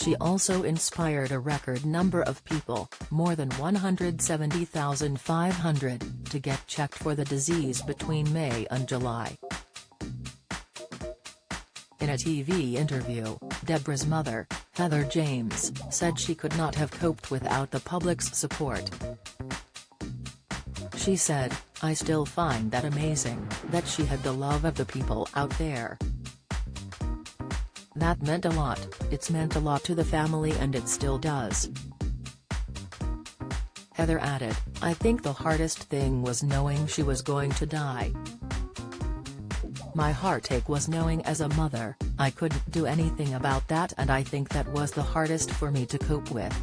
She also inspired a record number of people, more than 170,500, to get checked for the disease between May and July. In a TV interview, Deborah's mother, Heather James, said she could not have coped without the public's support. She said, "I still find that amazing, that she had the love of the people out there. That meant a lot, it's meant a lot to the family and it still does." Heather added, "I think the hardest thing was knowing she was going to die. My heartache was knowing as a mother, I couldn't do anything about that, and I think that was the hardest for me to cope with."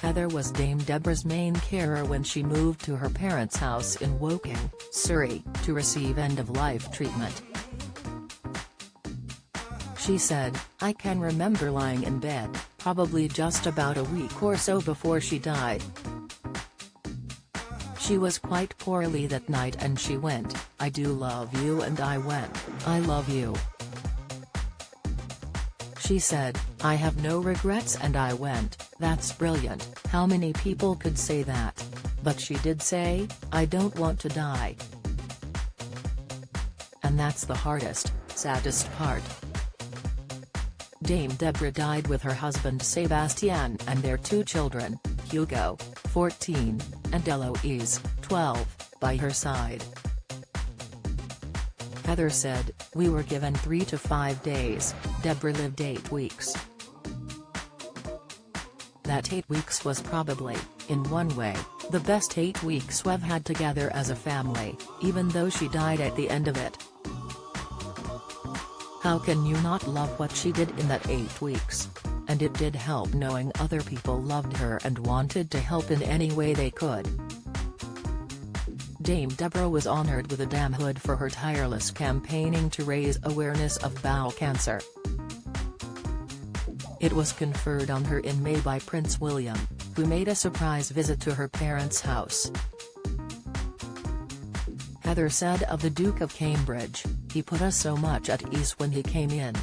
Heather was Dame Deborah's main carer when she moved to her parents' house in Woking, Surrey, to receive end-of-life treatment. She said, "I can remember lying in bed, probably just about a week or so before she died. She was quite poorly that night and she went, 'I do love you,' and I went, 'I love you.' She said, 'I have no regrets,' and I went, 'That's brilliant, how many people could say that? But she did say, 'I don't want to die.' And that's the hardest, saddest part." Dame Deborah died with her husband Sebastian and their two children, Hugo, 14, and Eloise, 12, by her side. Heather said, "We were given 3 to 5 days, Deborah lived 8 weeks. That 8 weeks was probably, in one way, the best 8 weeks we've had together as a family, even though she died at the end of it. How can you not love what she did in that 8 weeks? And it did help knowing other people loved her and wanted to help in any way they could." Dame Deborah was honored with a damehood for her tireless campaigning to raise awareness of bowel cancer. It was conferred on her in May by Prince William, who made a surprise visit to her parents' house. Heather said of the Duke of Cambridge, "He put us so much at ease when he came in.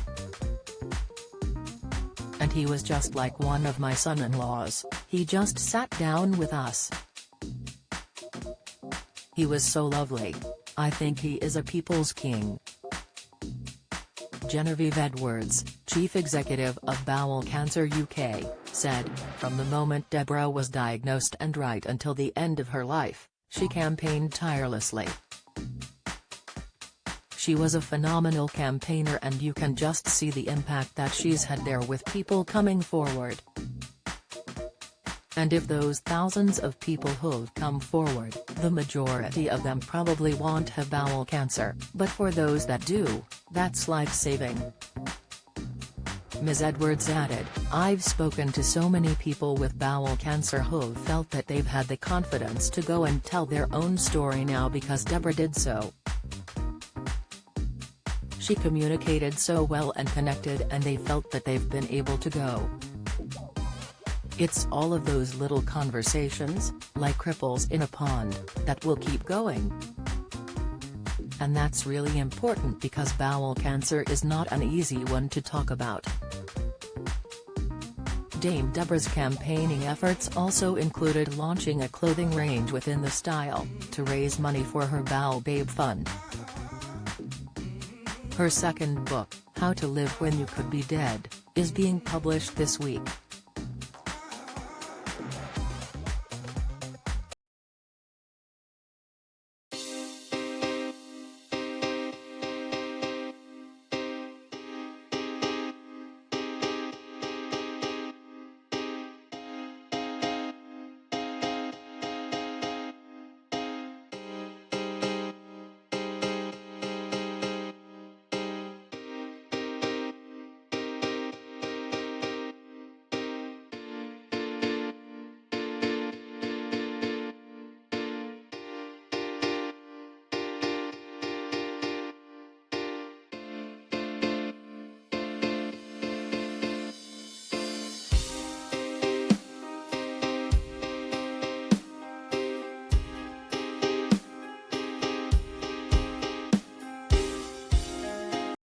And he was just like one of my son-in-laws, he just sat down with us. He was so lovely. I think he is a people's king." Genevieve Edwards, chief executive of Bowel Cancer UK, said, "From the moment Deborah was diagnosed and right until the end of her life, she campaigned tirelessly. She was a phenomenal campaigner and you can just see the impact that she's had there with people coming forward. And if those thousands of people who've come forward, the majority of them probably won't have bowel cancer, but for those that do, that's life-saving." Ms. Edwards added, "I've spoken to so many people with bowel cancer who've felt that they've had the confidence to go and tell their own story now because Deborah did so. She communicated so well and connected and they felt that they've been able to go. It's all of those little conversations, like ripples in a pond, that will keep going. And that's really important because bowel cancer is not an easy one to talk about." Dame Deborah's campaigning efforts also included launching a clothing range within the style, to raise money for her Bowel Babe Fund. Her second book, How to Live When You Could Be Dead, is being published this week.